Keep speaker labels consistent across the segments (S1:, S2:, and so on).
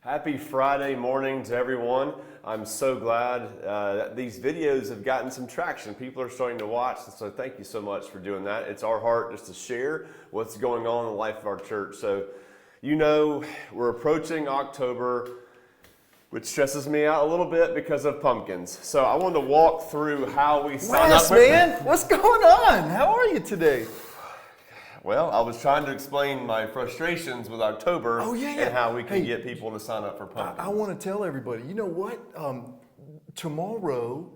S1: Happy Friday morning to everyone. I'm so glad that these videos have gotten some traction. People are starting to watch, and so thank you so much for doing that. It's our heart just to share what's going on in the life of our church. So, you know, we're approaching October, which stresses me out a little bit because of pumpkins. So I wanted to walk through how we sign up.
S2: Man, what's going on? How are you today?
S1: Well, I was trying to explain my frustrations with October and how we can get people to sign up for pumpkins.
S2: I want to tell everybody, you know what? Tomorrow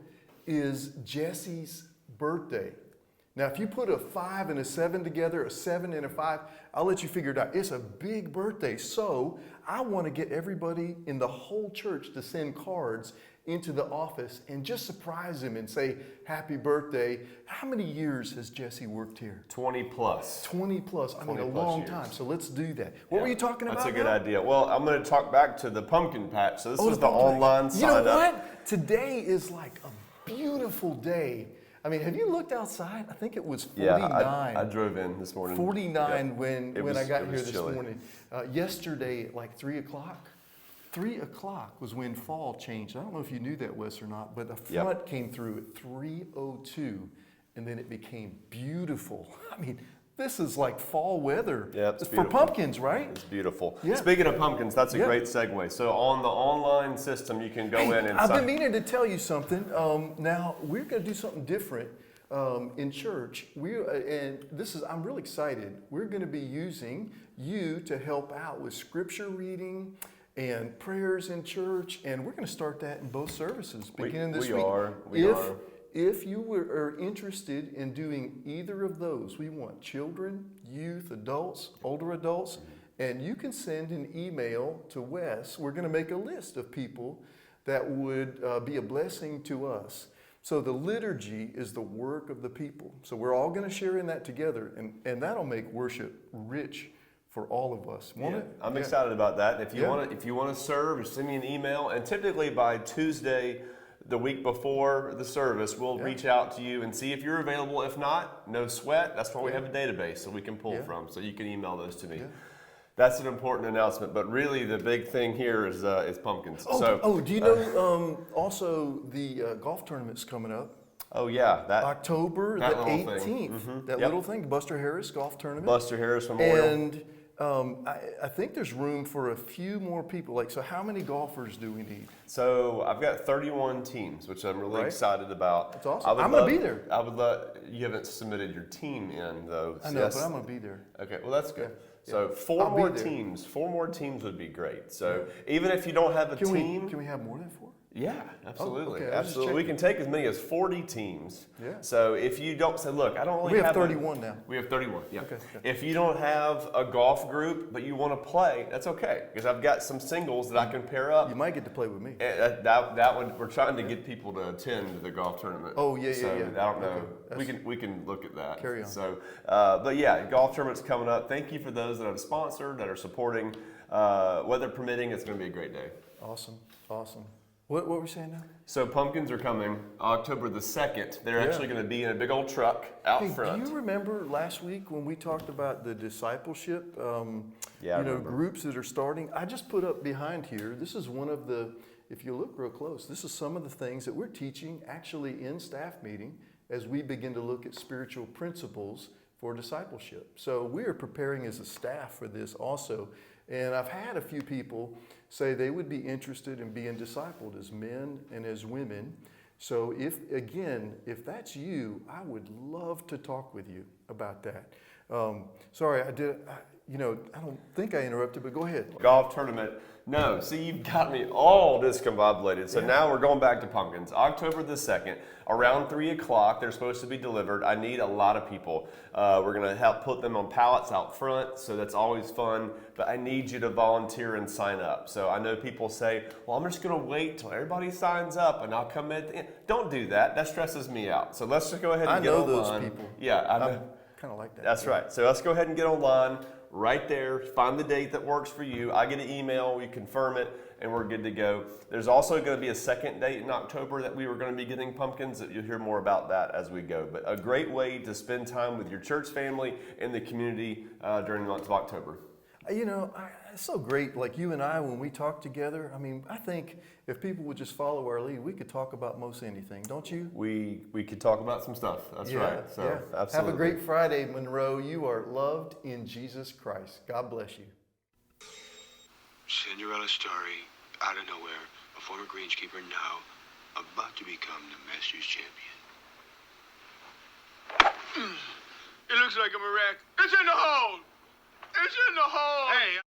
S2: is Jesse's birthday. Now, if you put a 5 and a 7 together, a 7 and a 5, I'll let you figure it out. It's a big birthday. So I want to get everybody in the whole church to send cards into the office and just surprise him and say, happy birthday. How many years has Jesse worked here?
S1: 20 plus.
S2: 20 plus. I mean, a long time. So let's do that. What were you talking about?
S1: That's a good idea. Well, I'm going to talk back to the pumpkin patch. So this is the
S2: pumpkin
S1: online sign up.
S2: You know what? Today is like a beautiful day. I mean, have you looked outside? I think it was 49.
S1: Yeah, I drove in this morning.
S2: 49 when I got here this
S1: chilly.
S2: morning. Yesterday at like 3 o'clock. 3 o'clock was when fall changed. I don't know if you knew that, Wes, or not, but the front came through at 3:02, and then it became beautiful. I mean, this is like fall weather.
S1: Yeah, it's
S2: for pumpkins, right?
S1: It's beautiful.
S2: Yeah.
S1: Speaking of pumpkins, that's a great segue. So on the online system, you can go in and
S2: I've been meaning to tell you something. Now, we're going to do something different in church. I'm really excited. We're going to be using you to help out with scripture reading and prayers in church, and we're going to start that in both services beginning this week.
S1: We are.
S2: If you are interested in doing either of those, we want children, youth, adults, older adults, and you can send an email to Wes. We're going to make a list of people that would be a blessing to us. So the liturgy is the work of the people. So we're all going to share in that together, and that'll make worship rich for all of us, won't it?
S1: I'm excited about that. If you want to serve, just send me an email. And typically by Tuesday, the week before the service, we'll reach out to you and see if you're available. If not, no sweat. That's why we have a database so we can pull from. So you can email those to me. Yeah. That's an important announcement. But really, the big thing here is pumpkins.
S2: Do you know also the golf tournament's coming up?
S1: Oh yeah,
S2: October the 18th. That little thing, Buster Harris Golf Tournament.
S1: Buster Harris Memorial.
S2: And I think there's room for a few more people. So how many golfers do we need?
S1: So I've got 31 teams, which I'm really excited about.
S2: That's awesome. I'm going to be there.
S1: I would love. You haven't submitted your team in though.
S2: I know, but I'm going to be there.
S1: Okay, well that's good. So four more teams would be great. So even if you don't have a team,
S2: can we have more than 4?
S1: Yeah, absolutely.
S2: Okay.
S1: Absolutely. We can take as many as 40 teams.
S2: Yeah.
S1: So if you don't say, look, I don't really have.
S2: We have 31 now.
S1: We have 31, yeah.
S2: Okay.
S1: If you don't have a golf group, but you want to play, that's okay. Because I've got some singles that I can pair up.
S2: You might get to play with me.
S1: That one, we're trying to get people to attend the golf tournament.
S2: Oh, yeah.
S1: I don't know. Okay. We can look at that.
S2: Carry on.
S1: So, but yeah, golf tournament's coming up. Thank you for those that have sponsored, that are supporting. Weather permitting, it's going to be a great day.
S2: Awesome. What were we saying now?
S1: So pumpkins are coming October the 2nd. They're actually going to be in a big old truck out front.
S2: Do you remember last week when we talked about the discipleship groups that are starting? I just put up behind here, this is one of the, if you look real close, this is some of the things that we're teaching actually in staff meeting as we begin to look at spiritual principles for discipleship. So we are preparing as a staff for this also. And I've had a few people say they would be interested in being discipled as men and as women. So if that's you, I would love to talk with you about that. Sorry, I don't think I interrupted, but go ahead.
S1: Golf tournament. No, see, you've got me all discombobulated. So now we're going back to pumpkins. October the 2nd, around 3 o'clock, they're supposed to be delivered. I need a lot of people. We're going to help put them on pallets out front, so that's always fun. But I need you to volunteer and sign up. So I know people say, well, I'm just going to wait till everybody signs up and I'll come at the end. Don't do that. That stresses me out. So let's just go ahead and get online.
S2: I know those people.
S1: Yeah, I know.
S2: I'm kind of like that.
S1: That's right. So let's go ahead and get online. Right there, find the date that works for you. I get an email, we confirm it, and we're good to go. There's also going to be a second date in October that we were going to be getting pumpkins. That you'll hear more about that as we go. But a great way to spend time with your church family and the community during the month of October.
S2: It's so great, like you and I, when we talk together. I mean, I think if people would just follow our lead, we could talk about most anything, don't you?
S1: We could talk about some stuff. That's right. So, absolutely.
S2: Have a great Friday, Monroe. You are loved in Jesus Christ. God bless you.
S3: Cinderella story, out of nowhere, a former greenskeeper now about to become the Masters champion. It looks like I'm a wreck. It's in the hole! It's in the hole! Hey,